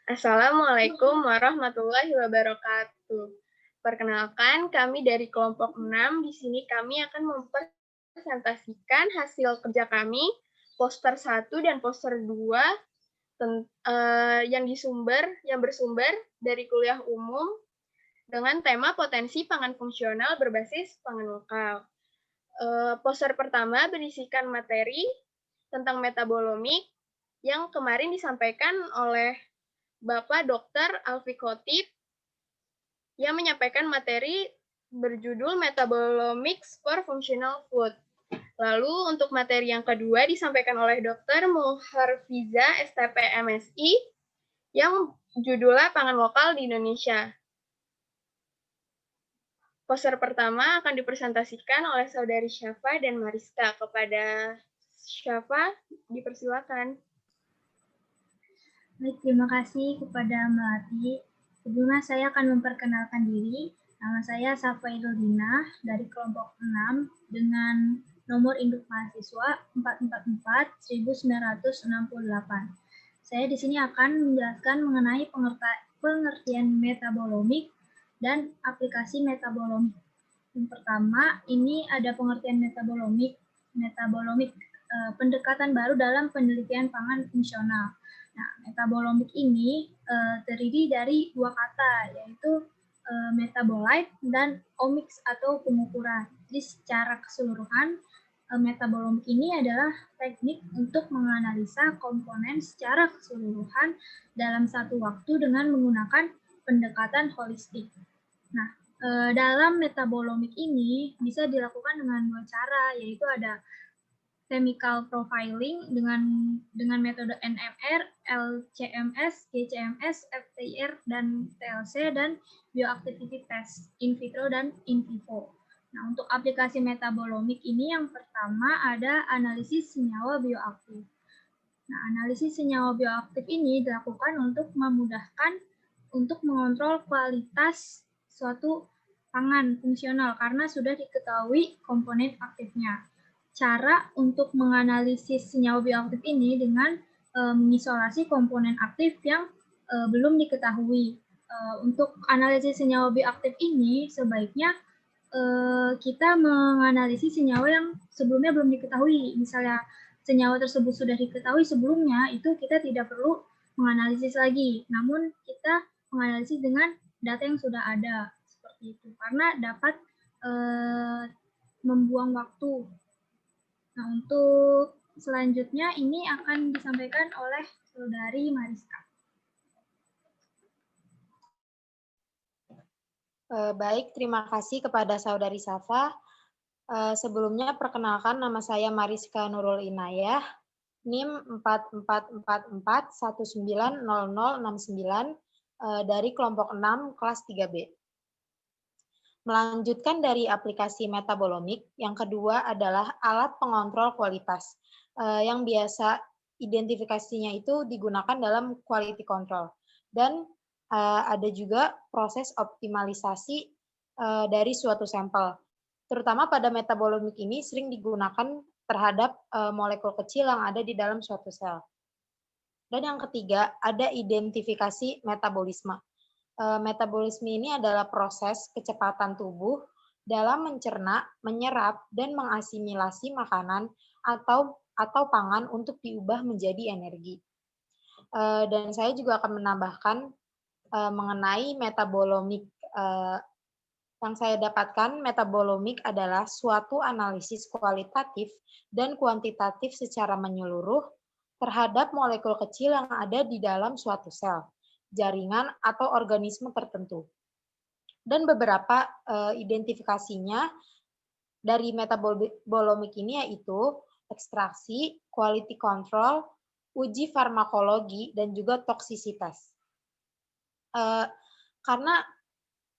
Assalamualaikum warahmatullahi wabarakatuh. Perkenalkan, kami dari kelompok 6. Di sini kami akan mempresentasikan hasil kerja kami, poster 1 dan poster 2, yang bersumber dari kuliah umum dengan tema potensi pangan fungsional berbasis pangan lokal. Poster pertama berisikan materi tentang metabolomik yang kemarin disampaikan oleh Bapak Dr. Alfi Khotib yang menyampaikan materi berjudul Metabolomics for Functional Food. Lalu untuk materi yang kedua disampaikan oleh Dr. Muharfiza STP MSI yang judulnya Pangan Lokal di Indonesia. Poster pertama akan dipresentasikan oleh Saudari Syafa dan Mariska. Kepada Syafa, dipersilakan. Baik, terima kasih kepada Melati. Sebelumnya saya akan memperkenalkan diri. Nama saya Safa Idulina dari kelompok 6 dengan nomor induk mahasiswa 444-1968. Saya di sini akan menjelaskan mengenai pengertian metabolomik dan aplikasi metabolomik. Yang pertama, ini ada pengertian metabolomik, pendekatan baru dalam penelitian pangan fungsional. Nah, metabolomik ini terdiri dari dua kata, yaitu metabolite dan omics atau pengukuran. Jadi secara keseluruhan, metabolomik ini adalah teknik untuk menganalisa komponen secara keseluruhan dalam satu waktu dengan menggunakan pendekatan holistik. Nah, dalam metabolomik ini bisa dilakukan dengan dua cara, yaitu ada chemical profiling dengan metode NMR, LCMS, GCMS, FTIR, dan TLC, dan bioactivity test in vitro dan in vivo. Nah, untuk aplikasi metabolomik ini yang pertama ada analisis senyawa bioaktif. Nah, analisis senyawa bioaktif ini dilakukan untuk memudahkan untuk mengontrol kualitas suatu pangan fungsional karena sudah diketahui komponen aktifnya. Cara untuk menganalisis senyawa bioaktif ini dengan mengisolasi komponen aktif yang belum diketahui. Untuk analisis senyawa bioaktif ini sebaiknya kita menganalisis senyawa yang sebelumnya belum diketahui. Misalnya senyawa tersebut sudah diketahui sebelumnya, itu kita tidak perlu menganalisis lagi. Namun kita menganalisis dengan data yang sudah ada seperti itu, karena dapat membuang waktu. Nah, untuk selanjutnya ini akan disampaikan oleh Saudari Mariska. Baik, terima kasih kepada Saudari Safa. Sebelumnya perkenalkan, nama saya Mariska Nurul Inayah, NIM 4444190069 dari kelompok 6 kelas 3B. Melanjutkan dari aplikasi metabolomik, yang kedua adalah alat pengontrol kualitas, yang biasa identifikasinya itu digunakan dalam quality control. Dan ada juga proses optimalisasi dari suatu sampel. Terutama pada metabolomik ini sering digunakan terhadap molekul kecil yang ada di dalam suatu sel. Dan yang ketiga, ada identifikasi metabolisme. Metabolisme ini adalah proses kecepatan tubuh dalam mencerna, menyerap, dan mengasimilasi makanan atau pangan untuk diubah menjadi energi. Dan saya juga akan menambahkan mengenai metabolomik. Yang saya dapatkan, metabolomik adalah suatu analisis kualitatif dan kuantitatif secara menyeluruh terhadap molekul kecil yang ada di dalam suatu sel, jaringan, atau organisme tertentu. Dan beberapa identifikasinya dari metabolomik ini yaitu ekstraksi, quality control, uji farmakologi, dan juga toksisitas. Karena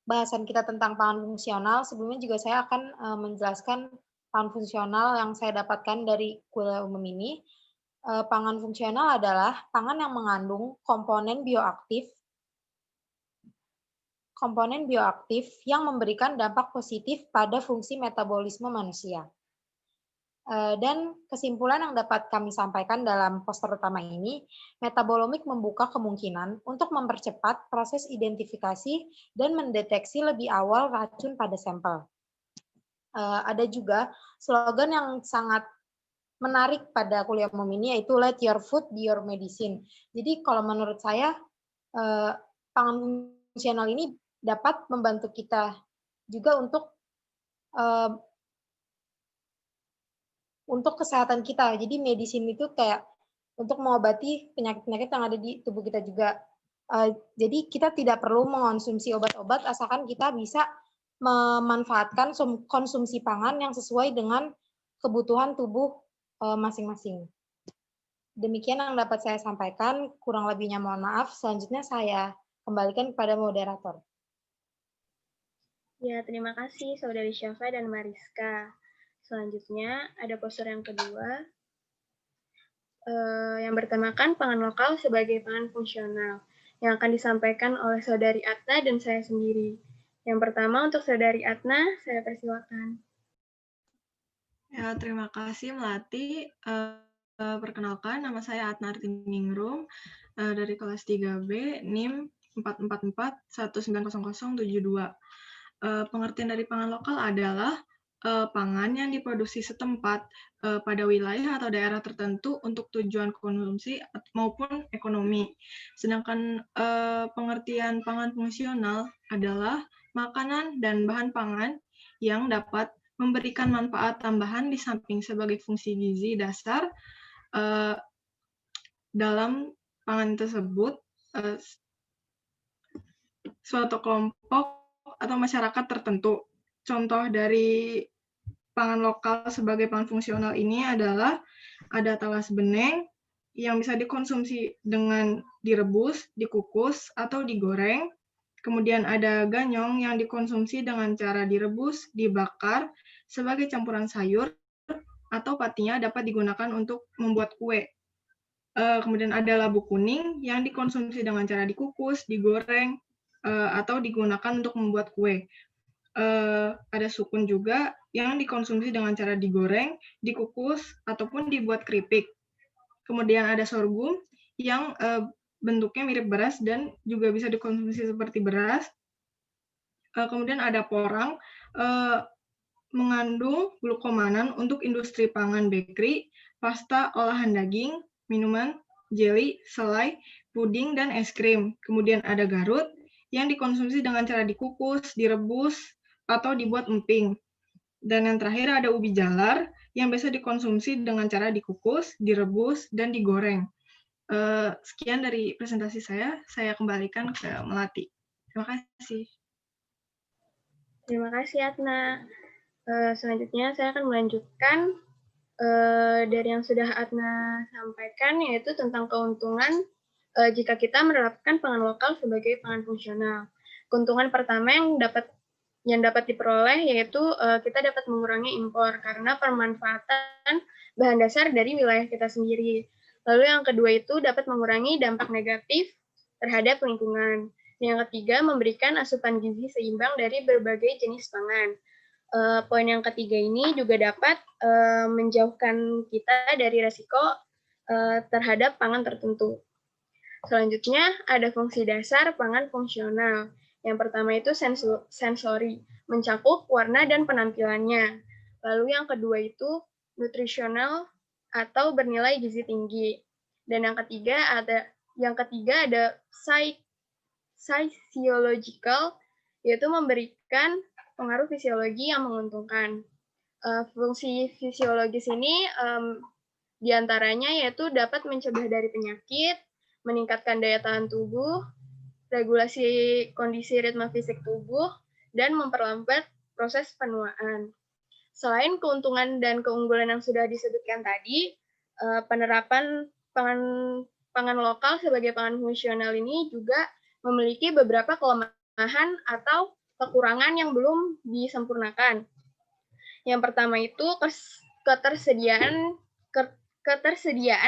bahasan kita tentang pangan fungsional, sebelumnya juga saya akan menjelaskan pangan fungsional yang saya dapatkan dari kuliah umum ini. Pangan fungsional adalah pangan yang mengandung komponen bioaktif yang memberikan dampak positif pada fungsi metabolisme manusia. Dan kesimpulan yang dapat kami sampaikan dalam poster utama ini, metabolomik membuka kemungkinan untuk mempercepat proses identifikasi dan mendeteksi lebih awal racun pada sampel. Ada juga slogan yang sangat menarik pada kuliah umum ini, yaitu let your food be your medicine. Jadi kalau menurut saya, pangan fungsional ini dapat membantu kita juga untuk kesehatan kita. Jadi medicine itu kayak untuk mengobati penyakit-penyakit yang ada di tubuh kita juga. Jadi kita tidak perlu mengonsumsi obat-obat asalkan kita bisa memanfaatkan konsumsi pangan yang sesuai dengan kebutuhan tubuh masing-masing. Demikian yang dapat saya sampaikan, kurang lebihnya mohon maaf. Selanjutnya saya kembalikan kepada moderator. Ya, terima kasih Saudari Syafa dan Mariska. Selanjutnya ada poster yang kedua, yang bertemakan pangan lokal sebagai pangan fungsional, yang akan disampaikan oleh Saudari Atna dan saya sendiri. Yang pertama untuk Saudari Atna, saya persilakan. Ya, terima kasih Melati. Perkenalkan, nama saya Atna Artiningrum dari kelas 3B, NIM 444190072. Pengertian dari pangan lokal adalah pangan yang diproduksi setempat pada wilayah atau daerah tertentu untuk tujuan konsumsi maupun ekonomi. Sedangkan pengertian pangan fungsional adalah makanan dan bahan pangan yang dapat memberikan manfaat tambahan di samping sebagai fungsi gizi dasar dalam pangan tersebut, suatu kelompok atau masyarakat tertentu. Contoh dari pangan lokal sebagai pangan fungsional ini adalah ada talas beneng yang bisa dikonsumsi dengan direbus, dikukus, atau digoreng. Kemudian ada ganyong yang dikonsumsi dengan cara direbus, dibakar sebagai campuran sayur, atau patinya dapat digunakan untuk membuat kue. Kemudian ada labu kuning yang dikonsumsi dengan cara dikukus, digoreng, atau digunakan untuk membuat kue. Ada sukun juga yang dikonsumsi dengan cara digoreng, dikukus, ataupun dibuat keripik. Kemudian ada sorghum yang bentuknya mirip beras dan juga bisa dikonsumsi seperti beras. Kemudian ada porang, mengandung glukomanan untuk industri pangan bakery, pasta olahan daging, minuman, jelly, selai, puding, dan es krim. Kemudian ada garut yang dikonsumsi dengan cara dikukus, direbus, atau dibuat emping. Dan yang terakhir ada ubi jalar yang biasa dikonsumsi dengan cara dikukus, direbus, dan digoreng. Sekian dari presentasi saya kembalikan ke Melati. Terima kasih. Terima kasih Atna. Selanjutnya saya akan melanjutkan dari yang sudah Atna sampaikan, yaitu tentang keuntungan jika kita menerapkan pangan lokal sebagai pangan fungsional. Keuntungan pertama yang dapat diperoleh yaitu kita dapat mengurangi impor karena pemanfaatan bahan dasar dari wilayah kita sendiri. Lalu yang kedua itu dapat mengurangi dampak negatif terhadap lingkungan. Yang ketiga, memberikan asupan gizi seimbang dari berbagai jenis pangan. Poin yang ketiga ini juga dapat menjauhkan kita dari resiko terhadap pangan tertentu. Selanjutnya, ada fungsi dasar pangan fungsional. Yang pertama itu sensori, mencakup warna dan penampilannya. Lalu yang kedua itu nutrisional atau bernilai gizi tinggi. Dan yang ketiga ada physiological, yaitu memberikan pengaruh fisiologi yang menguntungkan. Fungsi fisiologis ini diantaranya yaitu dapat mencegah dari penyakit, meningkatkan daya tahan tubuh, regulasi kondisi ritme fisik tubuh, dan memperlambat proses penuaan. Selain keuntungan dan keunggulan yang sudah disebutkan tadi, penerapan pangan lokal sebagai pangan fungsional ini juga memiliki beberapa kelemahan atau kekurangan yang belum disempurnakan. Yang pertama itu ketersediaan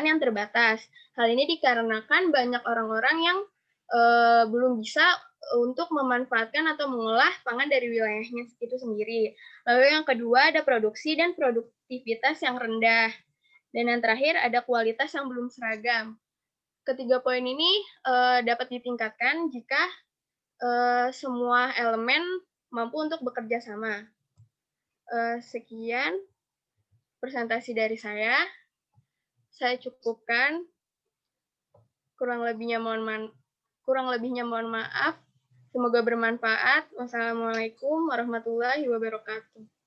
yang terbatas. Hal ini dikarenakan banyak orang-orang yang belum bisa untuk memanfaatkan atau mengolah pangan dari wilayahnya itu sendiri. Lalu yang kedua ada produksi dan produktivitas yang rendah. Dan yang terakhir ada kualitas yang belum seragam. Ketiga poin ini dapat ditingkatkan jika semua elemen mampu untuk bekerja sama. Sekian presentasi dari saya. Saya cukupkan. Kurang lebihnya mohon maaf. Semoga bermanfaat. Wassalamualaikum warahmatullahi wabarakatuh.